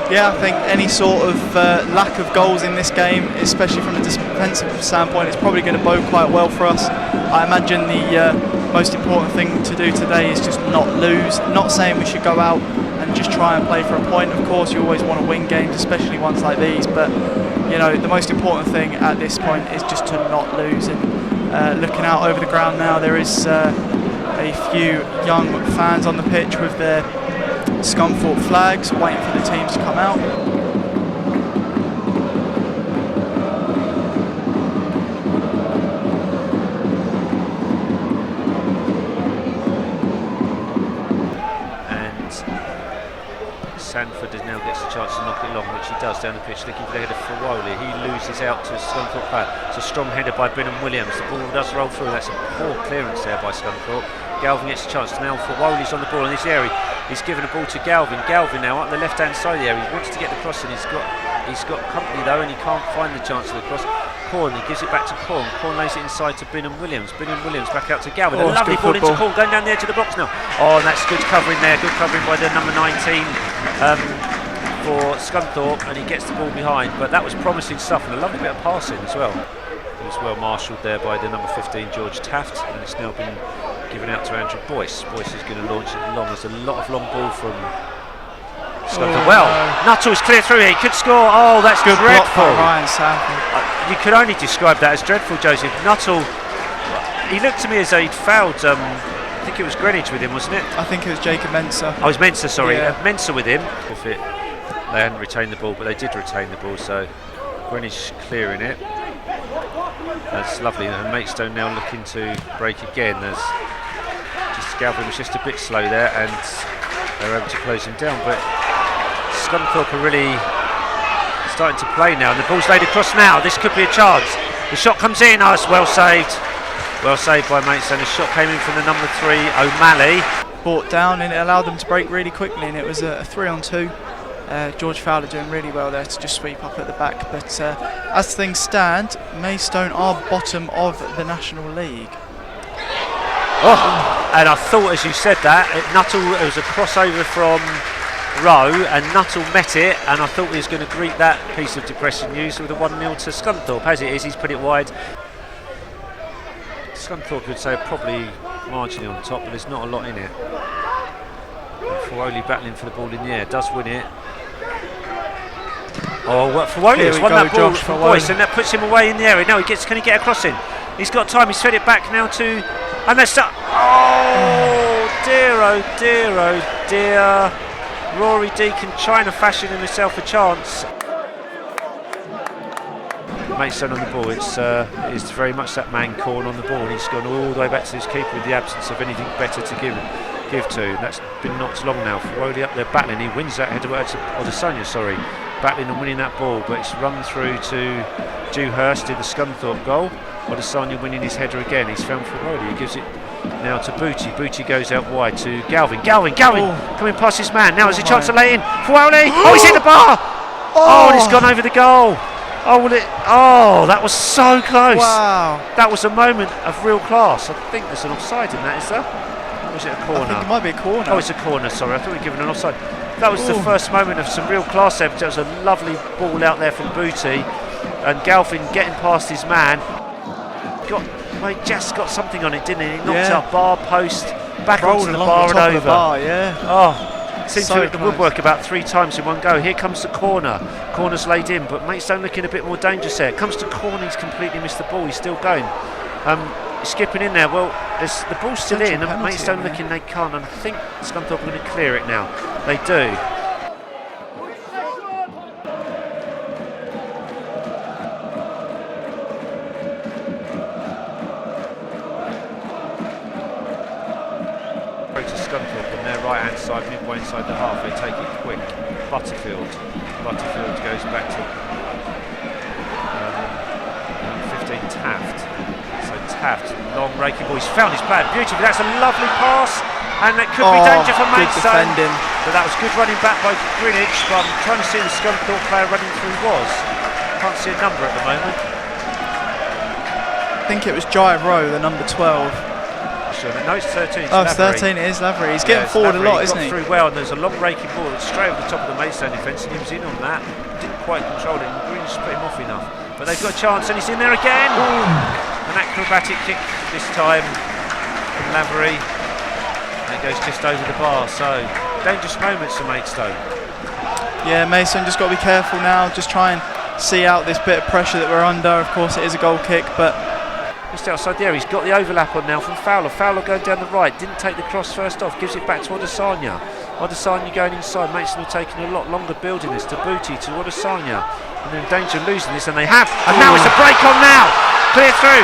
Yeah, I think any sort of lack of goals in this game, especially from a defensive standpoint, is probably going to bode quite well for us. I imagine the most important thing to do today is just not lose. Not saying we should go out and just try and play for a point. Of course, you always want to win games, especially ones like these. But you know, the most important thing at this point is just to not lose. And looking out over the ground now, there is a few young fans on the pitch with their Scunthorpe flags, waiting for the teams to come out. And Sanford now gets a chance to knock it long, which he does down the pitch, looking for the header for Wholey. He loses out to Scunthorpe player. It's a strong header by Bingham Williams. The ball does roll through. That's a poor clearance there by Scunthorpe. Galvin gets a chance now for Wholey's on the ball in this area. He's given a ball to Galvin. Galvin now up the left hand side there. He wants to get the cross in. He's got company though, and he can't find the chance of the cross. Corn, he gives it back to Corn. Corn lays it inside to Bingham Williams. Bingham Williams back out to Galvin. A lovely ball into Corn, going down the edge of the box now. Oh, and that's good covering there. Good covering by the number 19 for Scunthorpe, and he gets the ball behind. But that was promising stuff, and a lovely bit of passing as well. It was well marshalled there by the number 15 George Taft, and it's now been given out to Andrew Boyce. Boyce is going to launch it long. There's a lot of long ball from Scunthorpe. Well, Nuttall's clear through here. He could score. Oh, that's good dreadful. Block by Ryan Sanford. You could only describe that as dreadful, Joseph. Nuttall, he looked to me as though he'd fouled. I think it was Greenwich with him, wasn't it? I think it was Jacob Mensah. Oh, it was Mensah, sorry. Yeah. Mensah with him. If they hadn't retained the ball, but they did retain the ball, so Greenwich clearing it. That's lovely. And Maidstone now looking to break again. As Galvin was just a bit slow there, and they're able to close him down. But Scunthorpe are really starting to play now, and the ball's laid across now. This could be a chance. The shot comes in. Oh, it's well saved. Well saved by Maidstone. The shot came in from the number 3, O'Malley. Brought down, and it allowed them to break really quickly, and it was a 3-on-2. George Fowler doing really well there to just sweep up at the back. But as things stand, Maidstone are bottom of the National League. Oh, and I thought as you said that, it was a crossover from Rowe, and Nuttall met it, and I thought he was going to greet that piece of depressing news with a 1-0 to Scunthorpe. As it is, he's put it wide. Scunthorpe would say probably marginally on top, but there's not a lot in it. Fawoli battling for the ball in the air, does win it. Oh, Fawoli has won that ball from Boyce, and that puts him away in the area. Now can he get a cross in? He's got time, he's fed it back now to, and that's oh dear, oh dear. Rory Deacon trying to fashion himself a chance. Maidstone on the ball, it is very much that man Corn on the ball, and he's gone all the way back to his keeper with the absence of anything better to give to. That's been knocked long now. Fawoli up there battling, he wins that header, Odesanya, battling and winning that ball, but it's run through to Dewhurst in the Scunthorpe goal. Odesanya winning his header again. He's found Fawoli, he gives it now to Booty. Booty goes out wide to Galvin. Galvin coming past his man. Now has a chance to lay in. Fawoli, he's hit the bar. Oh, and it's gone over the goal. That was so close. Wow. That was a moment of real class. I think there's an offside in that, is there? Or was it a corner? I think it might be a corner. Oh, it's a corner, sorry. I thought we were given an offside. That was the first moment of some real class there. There was a lovely ball out there from Booty, and Galvin getting past his man. He just got something on it, didn't he? He knocked out bar post, back onto the bar and over. Seemed to hit the woodwork about 3 times in one go. Here comes the corner. Corner's laid in, but Maidstone looking a bit more dangerous there. Comes to corner, he's completely missed the ball. He's still going. Skipping in there. Well, the ball's still in, and Maidstone looking they can't. And I think Scunthorpe are going to clear it now. They do. Scunthorpe on their right hand side, midway inside the half. They take it quick. Butterfield goes back to 15 Taft. So Taft, long raking ball. He's found his player beautifully. That's a lovely pass, and that could be danger for Maidstone. But that was good running back by Greenwich. But I'm trying to see the Scunthorpe player running through was. Can't see a number at the moment. I think it was Jai Rowe, the number 12. Sure, no, it's 13. Oh, it's 13. It is Lavery. He's getting forward a lot, isn't he? He got through well, and there's a long raking ball straight over the top of the Maidstone defence, and he was in on that. Didn't quite control it, and Green just put him off enough. But they've got a chance, and he's in there again. Ooh. An acrobatic kick this time from Lavery. And it goes just over the bar, so dangerous moments for Maidstone. Yeah, Maidstone just got to be careful now. Just try and see out this bit of pressure that we're under. Of course, it is a goal kick, but just outside there, he's got the overlap on now from Fowler. Fowler going down the right, didn't take the cross first off, gives it back to Adesanya. Adesanya going inside, Maidstone are taking a lot longer building this. To Booty, to Adesanya, and they're in danger of losing this, and they have. And now it's a break on now. Clear through.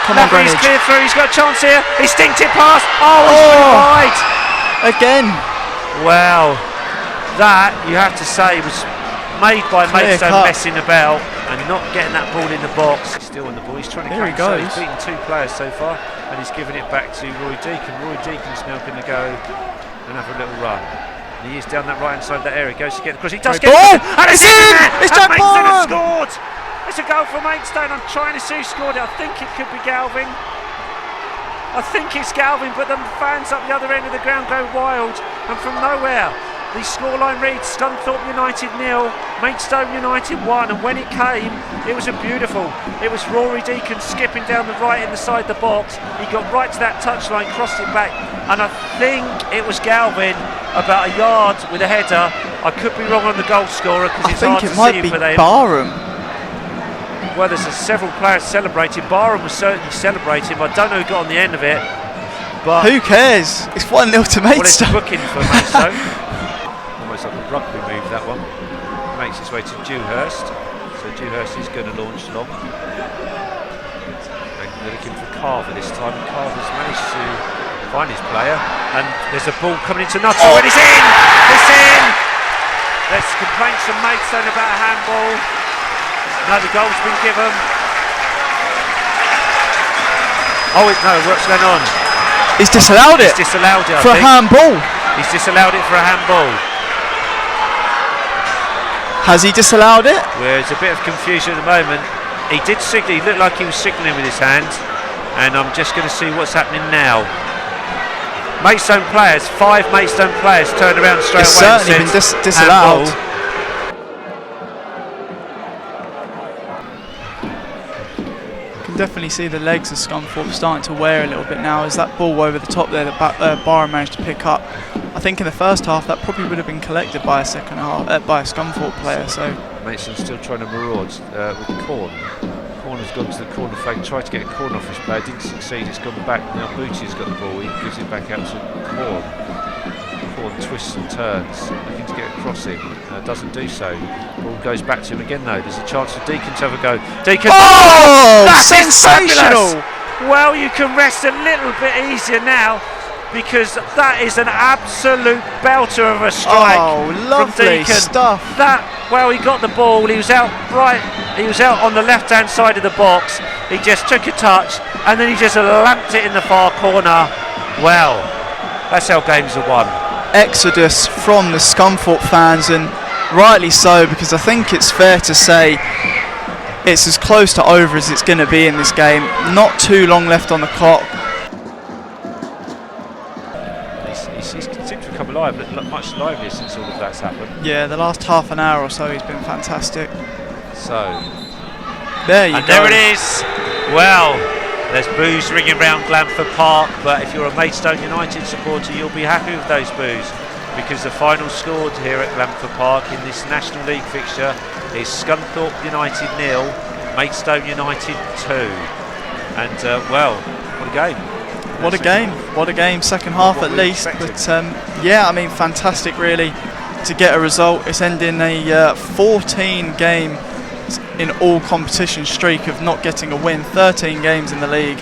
Come on, Greenwich. He's clear through. He's got a chance here. He stinked it past. Oh, he's wide again. Well, that you have to say was made by Maidstone messing about and not getting that ball in the box. He's still on the ball. He's trying to Here he catch. goes. He's beaten 2 players so far, and he's given it back to Roy Deacon. Roy Deacon's now going to go and have a little run. And he is down that right hand side of that area. Goes to get the cross. He does get it. And it's in! It's Jack Maidstone Barham! has scored! It's a goal for Maidstone. I'm trying to see who scored it. I think it could be Galvin. I think it's Galvin, but the fans up the other end of the ground go wild. And from nowhere, the scoreline reads Scunthorpe United 0, Maidstone United 1. And when it came, it was a beautiful. It was Rory Deacon skipping down the right inside the box. He got right to that touchline, crossed it back, and I think it was Galvin about a yard with a header. I could be wrong on the goal scorer because it's hard to see. I think it might be Barham. Well, there's several players celebrating. Barham was certainly celebrating, but I don't know who got on the end of it. But who cares? It's 1-0 to Maidstone. Well, it's booking for Maidstone. Almost like a rugby move, that one. Makes its way to Dewhurst. So Dewhurst is going to launch long. And they're looking for Carver this time. And Carver's managed to find his player. And there's a ball coming into Nuttall. And it's in! It's in! There's complaints from Maidstone about a handball. Another goal's been given. Oh, no, what's going on? He's disallowed it. He's disallowed it, for a handball. He's disallowed it for a handball. Has he disallowed it? Well, there's a bit of confusion at the moment. He did signal, he looked like he was signalling with his hand. And I'm just going to see what's happening now. Maidstone players, 5 Maidstone players turned around straight away. It's certainly been disallowed. Handball. Definitely see the legs of Scunthorpe starting to wear a little bit now as that ball over the top there that Barham managed to pick up. I think in the first half that probably would have been collected by a second half by a Scunthorpe player. So Maidstone's still trying to maraud with Corn. Corn has gone to the corner flag, tried to get a corner off his player, didn't succeed. It's gone back. Now Bootie's got the ball. He gives it back out to Corn. Corn twists and turns, looking to get across him. Doesn't do so. Ball goes back to him again though. There's a chance for Deacon to have a go. Deacon! Oh! That Sensational! Well, you can rest a little bit easier now because that is an absolute belter of a strike. Oh, lovely from Deacon. stuff. That, well, he got the ball. He was out right. He was out on the left-hand side of the box. He just took a touch and then he just lamped it in the far corner. Well, that's how games are won. Exodus from the Scunthorpe fans, and rightly so, because I think it's fair to say it's as close to over as it's going to be in this game. Not too long left on the clock. He seems to come alive, but much livelier since all of that's happened. Yeah, the last half an hour or so he's been fantastic. So there you go. And there it is. Well, there's boos ringing around Glandford Park, but if you're a Maidstone United supporter, you'll be happy with those boos, because the final scored here at Glandford Park in this National League fixture is Scunthorpe United 0, Maidstone United 2. And well, what a game! What a game! What a game! Second half at least, but yeah, I mean, fantastic really to get a result. It's ending a 14-game in all competition streak of not getting a win. 13 games in the league,